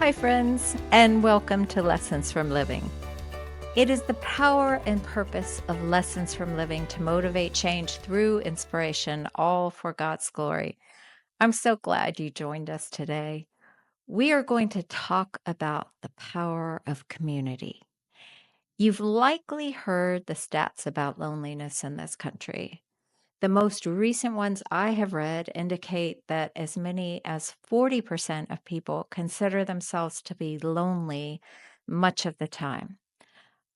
Hi, friends, and welcome to Lessons from Living. It is the power and purpose of Lessons from Living to motivate change through inspiration, all for God's glory. I'm so glad you joined us today. We are going to talk about the power of community. You've likely heard the stats about loneliness in this country. The most recent ones I have read indicate that as many as 40% of people consider themselves to be lonely much of the time.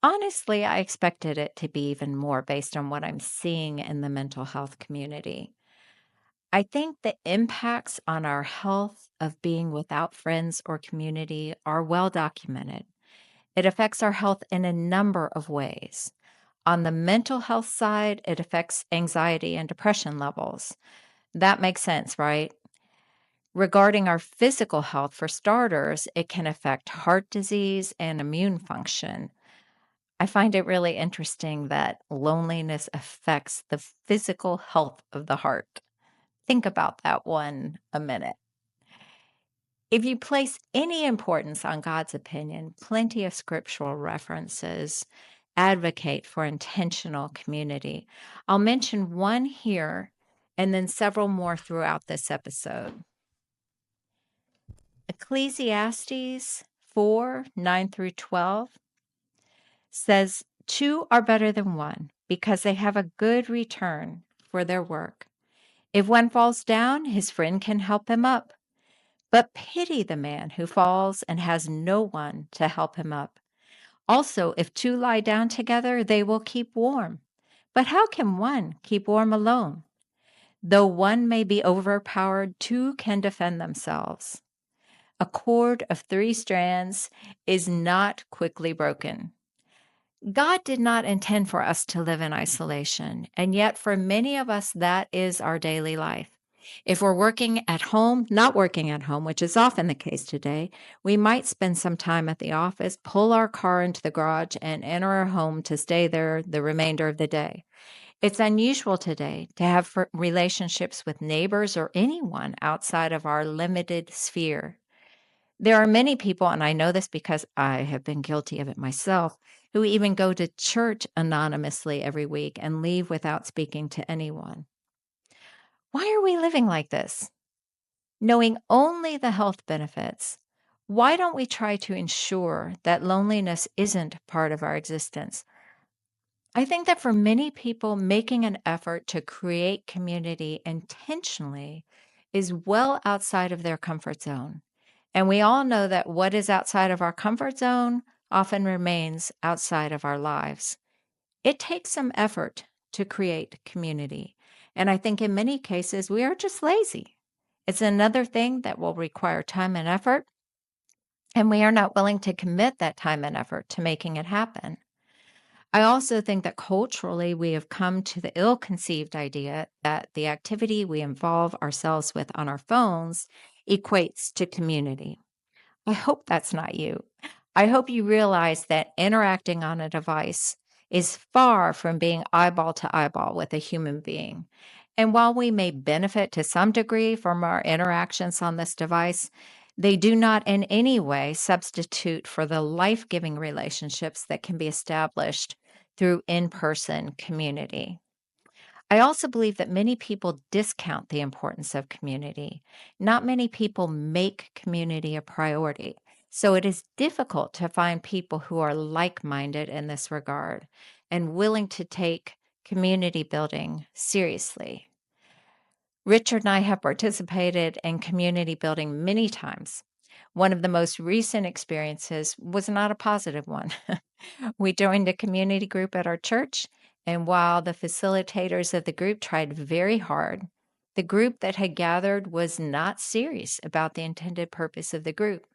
Honestly, I expected it to be even more based on what I'm seeing in the mental health community. I think the impacts on our health of being without friends or community are well documented. It affects our health in a number of ways. On the mental health side, it affects anxiety and depression levels. That makes sense, right? Regarding our physical health, for starters, it can affect heart disease and immune function. I find it really interesting that loneliness affects the physical health of the heart. Think about that one a minute. If you place any importance on God's opinion, plenty of scriptural references advocate for intentional community. I'll mention one here and then several more throughout this episode. Ecclesiastes 4:9-12 says, "Two are better than one because they have a good return for their work. If one falls down, his friend can help him up. But pity the man who falls and has no one to help him up. Also, if two lie down together, they will keep warm. But how can one keep warm alone? Though one may be overpowered, two can defend themselves. A cord of 3 strands is not quickly broken." God did not intend for us to live in isolation, and yet for many of us, that is our daily life. If we're not working at home, which is often the case today, we might spend some time at the office, pull our car into the garage, and enter our home to stay there the remainder of the day. It's unusual today to have relationships with neighbors or anyone outside of our limited sphere. There are many people, and I know this because I have been guilty of it myself, who even go to church anonymously every week and leave without speaking to anyone. Why are we living like this? Knowing only the health benefits, why don't we try to ensure that loneliness isn't part of our existence? I think that for many people, making an effort to create community intentionally is well outside of their comfort zone. And we all know that what is outside of our comfort zone often remains outside of our lives. It takes some effort to create community. And I think in many cases, we are just lazy. It's another thing that will require time and effort, and we are not willing to commit that time and effort to making it happen. I also think that culturally, we have come to the ill conceived idea that the activity we involve ourselves with on our phones equates to community. I hope that's not you. I hope you realize that interacting on a device is far from being eyeball to eyeball with a human being. And while we may benefit to some degree from our interactions on this device, they do not in any way substitute for the life giving relationships that can be established through in person community. I also believe that many people discount the importance of community. Not many people make community a priority. So it is difficult to find people who are like minded in this regard and willing to take community building seriously. Richard and I have participated in community building many times. One of the most recent experiences was not a positive one. We joined a community group at our church, and while the facilitators of the group tried very hard, the group that had gathered was not serious about the intended purpose of the group.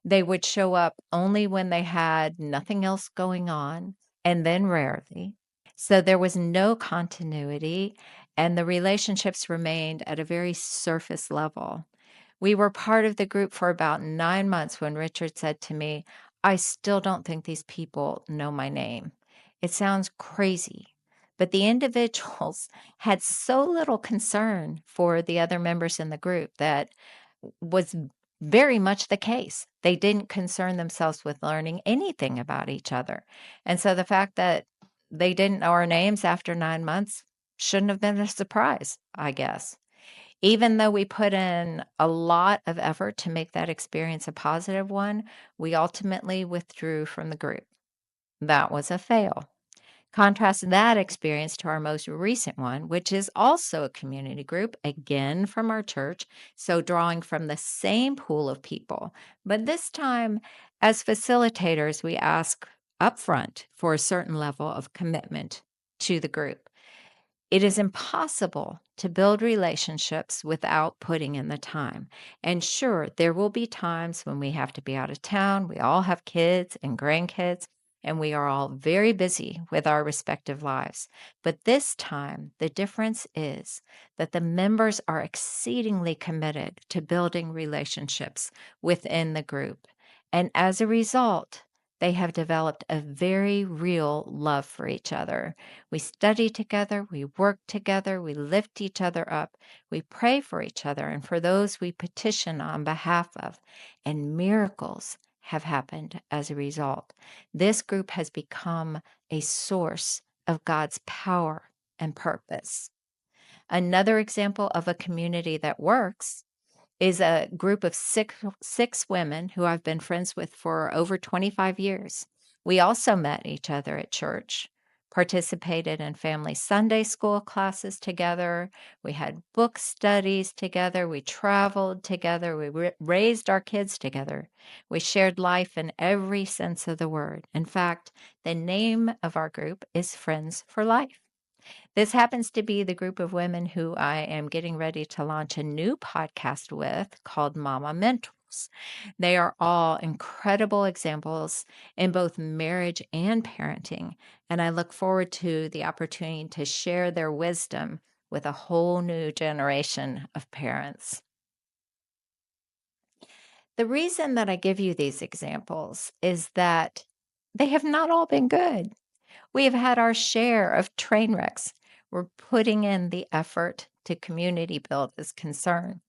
They would show up only when they had nothing else going on, and then rarely. So there was no continuity, and the relationships remained at a very surface level. We were part of the group for about 9 months when Richard said to me, "I still don't think these people know my name." It sounds crazy, but the individuals had so little concern for the other members in the group that was very much the case. They didn't concern themselves with learning anything about each other. And so the fact that they didn't know our names after 9 months shouldn't have been a surprise, I guess. Even though we put in a lot of effort to make that experience a positive one, we ultimately withdrew from the group. That was a fail. Contrast that experience to our most recent one, which is also a community group, again from our church. So, drawing from the same pool of people. But this time, as facilitators, we ask upfront for a certain level of commitment to the group. It is impossible to build relationships without putting in the time. And sure, there will be times when we have to be out of town. We all have kids and grandkids, and we are all very busy with our respective lives. But this time, the difference is that the members are exceedingly committed to building relationships within the group. And as a result, they have developed a very real love for each other. We study together, we work together, we lift each other up, we pray for each other and for those we petition on behalf of, and miracles have happened as a result. This group has become a source of God's power and purpose. Another example of a community that works is a group of six women who I've been friends with for over 25 years. We also met each other at church, participated in family Sunday school classes together. We had book studies together. We traveled together. We raised our kids together. We shared life in every sense of the word. In fact, the name of our group is Friends for Life. This happens to be the group of women who I am getting ready to launch a new podcast with called Mama Mentors. They are all incredible examples in both marriage and parenting, and I look forward to the opportunity to share their wisdom with a whole new generation of parents. The reason that I give you these examples is that they have not all been good. We have had our share of train wrecks. We're putting in the effort to community build is concerned.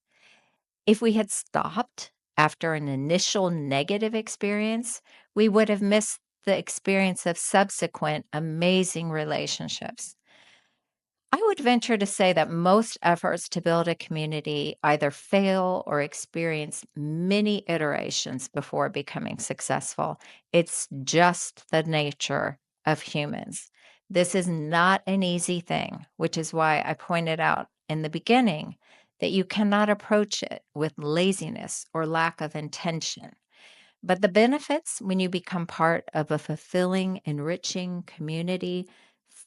If we had stopped after an initial negative experience, we would have missed the experience of subsequent amazing relationships. I would venture to say that most efforts to build a community either fail or experience many iterations before becoming successful. It's just the nature of humans. This is not an easy thing, which is why I pointed out in the beginning that you cannot approach it with laziness or lack of intention. But the benefits when you become part of a fulfilling, enriching community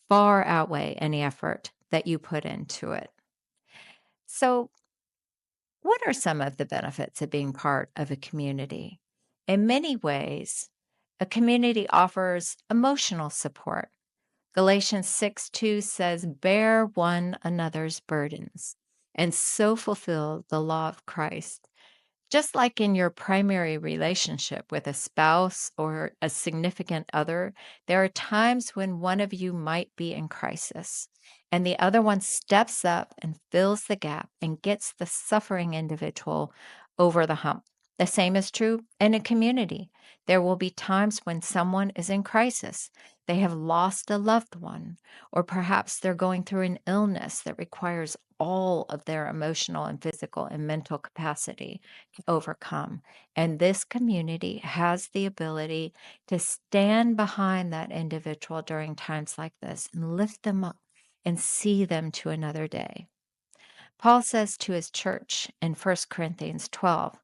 far outweigh any effort that you put into it. So, what are some of the benefits of being part of a community? In many ways, a community offers emotional support. Galatians 6:2 says, "Bear one another's burdens, and so fulfill the law of Christ." Just like in your primary relationship with a spouse or a significant other, there are times when one of you might be in crisis and the other one steps up and fills the gap and gets the suffering individual over the hump. The same is true in a community. There will be times when someone is in crisis. They have lost a loved one, or perhaps they're going through an illness that requires all of their emotional and physical and mental capacity overcome. And this community has the ability to stand behind that individual during times like this and lift them up and see them to another day. Paul says to his church in 1 Corinthians 12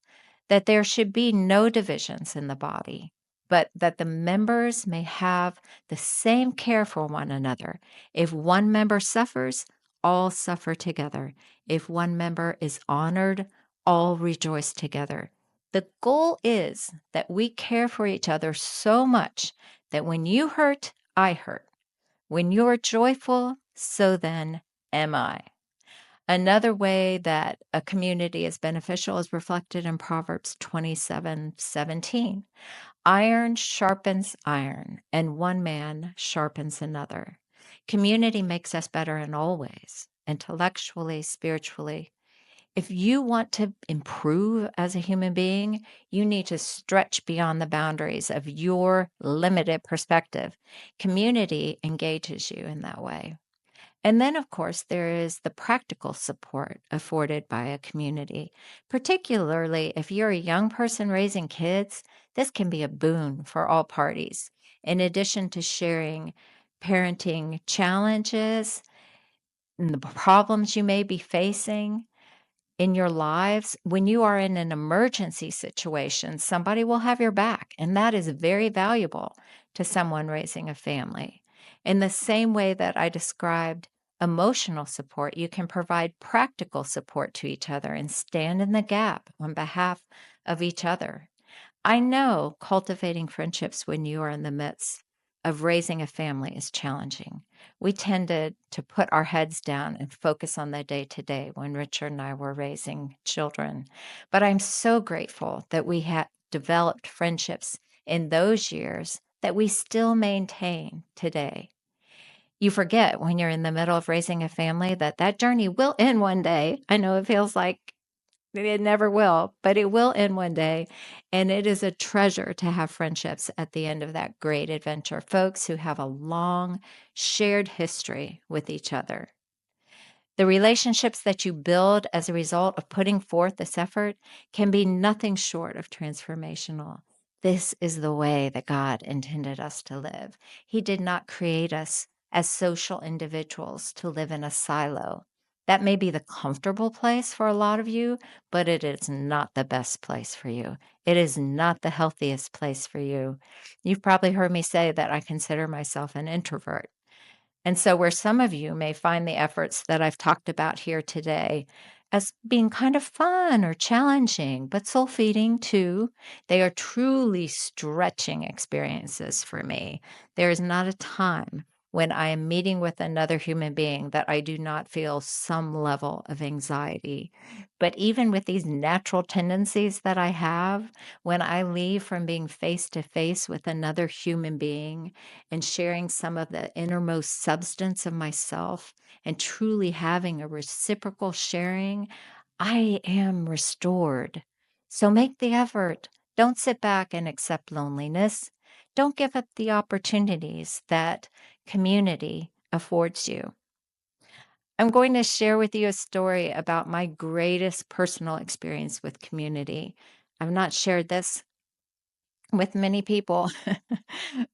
that there should be no divisions in the body, but that the members may have the same care for one another. If one member suffers, all suffer together. If one member is honored, all rejoice together. The goal is that we care for each other so much that when you hurt, I hurt. When you're joyful, so then am I. Another way that a community is beneficial is reflected in Proverbs 27:17. Iron sharpens iron, and one man sharpens another. Community makes us better in all ways, intellectually, spiritually. If you want to improve as a human being, you need to stretch beyond the boundaries of your limited perspective. Community engages you in that way. And then, of course, there is the practical support afforded by a community. Particularly if you're a young person raising kids, this can be a boon for all parties. In addition to sharing parenting challenges and the problems you may be facing in your lives, when you are in an emergency situation, somebody will have your back. And that is very valuable to someone raising a family. In the same way that I described emotional support, you can provide practical support to each other and stand in the gap on behalf of each other. I know cultivating friendships when you are in the midst of raising a family is challenging. We tended to put our heads down and focus on the day to day when Richard and I were raising children. But I'm so grateful that we had developed friendships in those years that we still maintain today. You forget when you're in the middle of raising a family that that journey will end one day. I know it feels like it never will, but it will end one day. And it is a treasure to have friendships at the end of that great adventure, folks who have a long shared history with each other. The relationships that you build as a result of putting forth this effort can be nothing short of transformational. This is the way that God intended us to live. He did not create us as social individuals to live in a silo. That may be the comfortable place for a lot of you, but it is not the best place for you. It is not the healthiest place for you. You've probably heard me say that I consider myself an introvert. And so, where some of you may find the efforts that I've talked about here today as being kind of fun or challenging, but soul feeding too, they are truly stretching experiences for me. There is not a time when I am meeting with another human being that I do not feel some level of anxiety. But even with these natural tendencies that I have, when I leave from being face to face with another human being, and sharing some of the innermost substance of myself and truly having a reciprocal sharing, I am restored. So make the effort. Don't sit back and accept loneliness. Don't give up the opportunities that community affords you. I'm going to share with you a story about my greatest personal experience with community. I've not shared this with many people,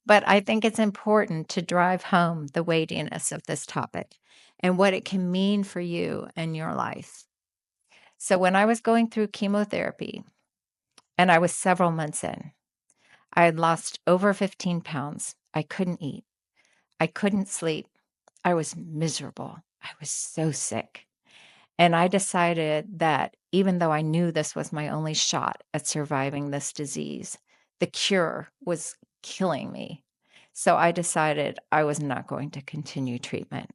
but I think it's important to drive home the weightiness of this topic and what it can mean for you and your life. So, when I was going through chemotherapy and I was several months in, I had lost over 15 pounds. I couldn't eat, I couldn't sleep, I was miserable, I was so sick. And I decided that even though I knew this was my only shot at surviving this disease, the cure was killing me. So I decided I was not going to continue treatment.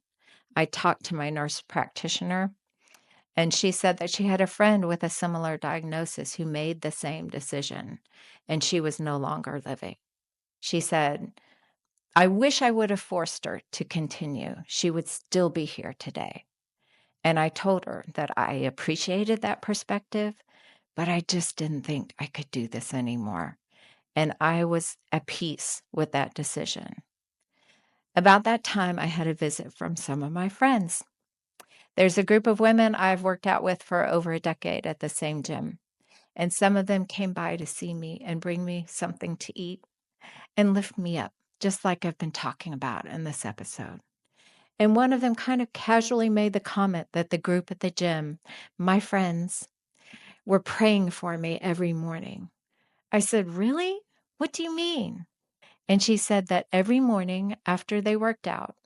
I talked to my nurse practitioner, and she said that she had a friend with a similar diagnosis who made the same decision, and she was no longer living. She said, I wish I would have forced her to continue. She would still be here today. And I told her that I appreciated that perspective, but I just didn't think I could do this anymore. And I was at peace with that decision. About that time, I had a visit from some of my friends. There's a group of women I've worked out with for over a decade at the same gym. And some of them came by to see me and bring me something to eat and lift me up, just like I've been talking about in this episode. And one of them kind of casually made the comment that the group at the gym, my friends, were praying for me every morning. I said, really? What do you mean? And she said that every morning after they worked out,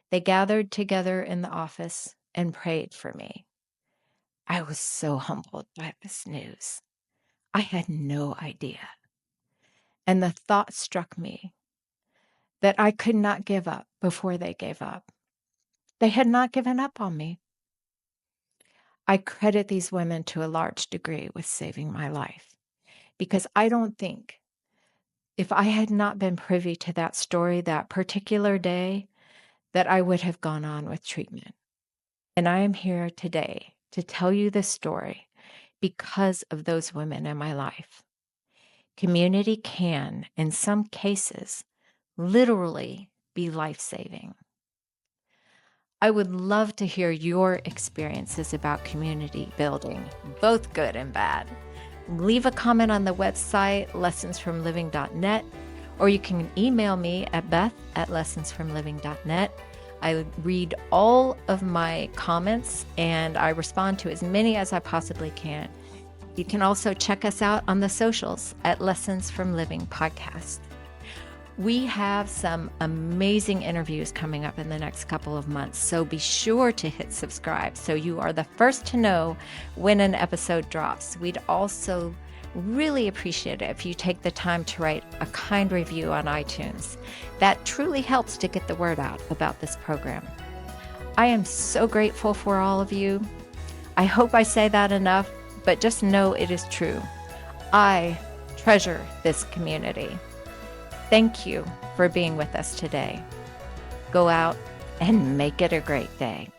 they gathered together in the office and prayed for me. I was so humbled by this news. I had no idea. And the thought struck me that I could not give up before they gave up. They had not given up on me. I credit these women to a large degree with saving my life because I don't think if I had not been privy to that story that particular day, that I would have gone on with treatment. And I am here today to tell you this story because of those women in my life. Community can, in some cases, literally be life-saving. I would love to hear your experiences about community building, both good and bad. Leave a comment on the website, lessonsfromliving.net, or you can email me at beth@lessonsfromliving.net. I read all of my comments and I respond to as many as I possibly can. You can also check us out on the socials at Lessons from Living Podcast. We have some amazing interviews coming up in the next couple of months, so be sure to hit subscribe so you are the first to know when an episode drops. We'd also really appreciate it if you take the time to write a kind review on iTunes. That truly helps to get the word out about this program. I am so grateful for all of you. I hope I say that enough, but just know it is true. I treasure this community. Thank you for being with us today. Go out and make it a great day.